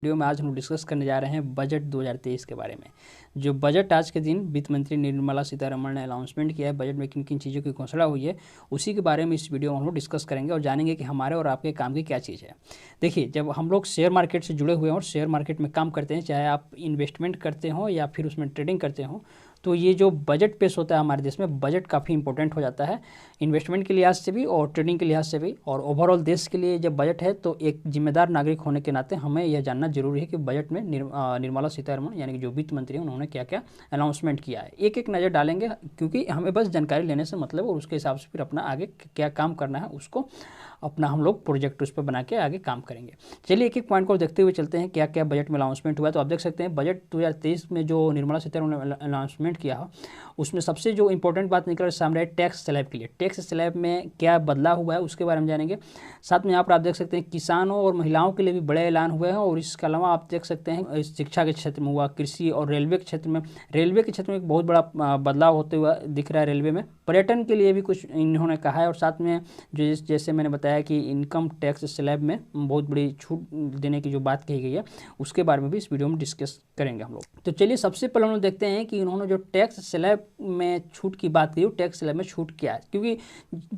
Video में आज हम डिस्कस करने जा रहे हैं बजट 2023 के बारे में। जो बजट आज के दिन वित्त मंत्री निर्मला सीतारमण ने अनाउंसमेंट किया है, बजट में किन किन चीज़ों की घोषणा हुई है, उसी के बारे में इस वीडियो में हम लोग डिस्कस करेंगे और जानेंगे कि हमारे और आपके काम की क्या चीज़ है। देखिए, जब हम लोग शेयर मार्केट से जुड़े हुए हैं और शेयर मार्केट में काम करते हैं, चाहे आप इन्वेस्टमेंट करते हो या फिर उसमें ट्रेडिंग करते हो, तो ये जो बजट पेश होता है हमारे देश में, बजट काफ़ी इंपॉर्टेंट हो जाता है इन्वेस्टमेंट के लिहाज से भी और ट्रेडिंग के लिहाज से भी। और ओवरऑल देश के लिए जब बजट है तो एक जिम्मेदार नागरिक होने के नाते हमें यह जानना जरूरी है कि बजट में निर्मला सीतारमण यानी कि जो वित्त मंत्री हैं उन्होंने क्या क्या अनाउंसमेंट किया है। एक एक नज़र डालेंगे, क्योंकि हमें बस जानकारी लेने से मतलब और उसके हिसाब से फिर अपना आगे क्या काम करना है उसको अपना हम लोग प्रोजेक्ट उस पर बना के आगे काम करेंगे। चलिए एक एक पॉइंट को देखते हुए चलते हैं क्या क्या बजट में अनाउंसमेंट हुआ है। तो आप देख सकते हैं बजट 2023 में जो निर्मला सीतारमण ने अनाउंसमेंट किया उसमें सबसे जो इंपॉर्टेंट बात निकल सामने है टैक्स स्लैब के लिए। टैक्स स्लैब में क्या बदलाव हुआ है उसके बारे में जानेंगे। साथ में यहाँ पर आप देख सकते हैं किसानों और महिलाओं के लिए भी बड़े ऐलान हुए हैं। और इसके अलावा आप देख सकते हैं शिक्षा के क्षेत्र में हुआ, कृषि और रेलवे के क्षेत्र में। रेलवे के क्षेत्र में एक बहुत बड़ा बदलाव होते हुआ दिख रहा है। रेलवे में पर्यटन के लिए भी कुछ इन्होंने कहा है। और साथ में जो जैसे मैंने बताया कि इनकम टैक्स स्लैब में बहुत बड़ी छूट देने की जो बात कही गई है उसके बारे में भी इस वीडियो में डिस्कस करेंगे हम लोग। तो चलिए सबसे पहले हम लोग देखते हैं कि उन्होंने जो टैक्स स्लैब में छूट की बात की, टैक्स स्लैब में छूट क्या है। क्योंकि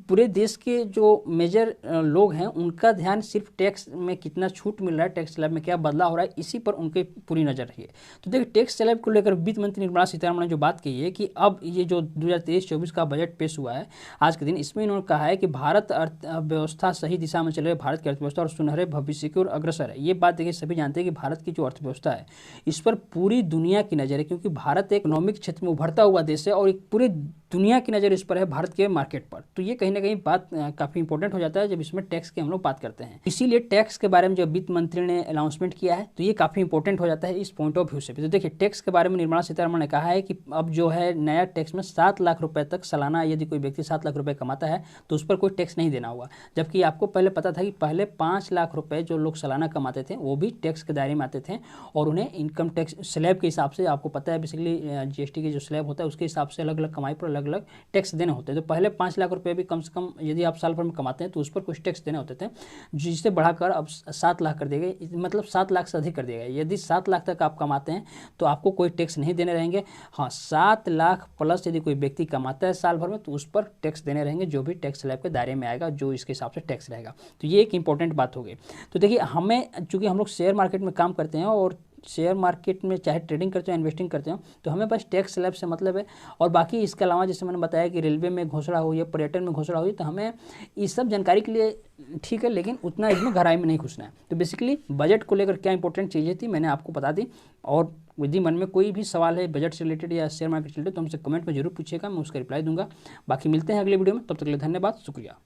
पूरे देश के जो मेजर लोग हैं उनका ध्यान सिर्फ टैक्स में कितना छूट मिल रहा है, टैक्स स्लैब में क्या बदलाव हो रहा है, इसी पर उनकी पूरी नजर रही है। तो देखिए टैक्स स्लैब को लेकर वित्त मंत्री निर्मला सीतारमण ने जो बात कही है कि अब ये जो 2023-24 का बजट पेश हुआ है आज के दिन, इसमें इन्होंने कहा है कि भारत अर्थव्यवस्था सही दिशा में चल रही है, भारत की अर्थव्यवस्था और सुनहरे भविष्य की ओर अग्रसर है। ये बात देखिए सभी जानते हैं कि भारत की जो अर्थव्यवस्था है इस पर पूरी दुनिया की नज़र है, क्योंकि भारत एक इकोनॉमिक क्षेत्र में उभरता हुआ देश है और एक पूरे दुनिया की नज़र इस पर है, भारत के मार्केट पर। तो ये कहीं ना कहीं बात काफ़ी इंपॉर्टेंट हो जाता है जब इसमें टैक्स की हम लोग बात करते हैं। इसीलिए टैक्स के बारे में जब वित्त मंत्री ने अनाउंसमेंट किया है तो ये काफ़ी इंपॉर्टेंट हो जाता है इस पॉइंट ऑफ व्यू से भी। तो देखिए टैक्स के बारे में निर्मला सीतारमण ने कहा है कि अब जो है नया टैक्स में 7 लाख रुपए तक सालाना, यदि कोई व्यक्ति 7 लाख रुपए कमाता है तो उस पर कोई टैक्स नहीं देना होगा। जबकि आपको पहले पता था कि पहले 5 लाख रुपए जो लोग सालाना कमाते थे वो भी टैक्स के दायरे में आते थे और उन्हें इनकम टैक्स स्लैब के हिसाब से, आपको पता है बेसिकली जीएसटी के जो स्लैब होता है उसके हिसाब से अलग अलग कमाई पर अलग अलग टैक्स देने होते हैं। तो पहले 5 लाख रुपए भी कम से कम यदि आप साल भर में कमाते हैं तो उस पर कुछ टैक्स देने होते थे, जिससे बढ़ाकर अब 7 लाख कर दिए गए, मतलब 7 लाख से अधिक कर दिया गया। यदि 7 लाख तक आप कमाते हैं तो आपको कोई टैक्स नहीं देने रहेंगे। हाँ, 7 लाख प्लस यदि कोई व्यक्ति कमाता है साल भर में तो उस पर टैक्स देने रहेंगे, जो भी टैक्स स्लैब के दायरे में आएगा, जो इसके हिसाब से टैक्स रहेगा। तो ये एक इंपॉर्टेंट बात हो गई। तो देखिए हमें, चूंकि हम लोग शेयर मार्केट में काम करते हैं और शेयर मार्केट में चाहे ट्रेडिंग करते हो इन्वेस्टिंग करते हो तो हमें बस टैक्स स्लैब से मतलब है। और बाकी इसके अलावा जैसे मैंने बताया कि रेलवे में घोषणा हुई है, पर्यटन में घोषणा हुई, तो हमें इस सब जानकारी के लिए ठीक है, लेकिन उतना इसमें गहराई में नहीं घुसना है। तो बेसिकली बजट को लेकर क्या इंपॉर्टेंट चीज़ें थी मैंने आपको बता दी। और यदि मन में कोई भी सवाल है बजट से रिलेटेड या शेयर मार्केट से रिलेटेड तो हमसे कमेंट में जरूर पूछिएगा, मैं उसका रिप्लाई दूंगा। बाकी मिलते हैं अगले वीडियो में, तब तक के लिए धन्यवाद, शुक्रिया।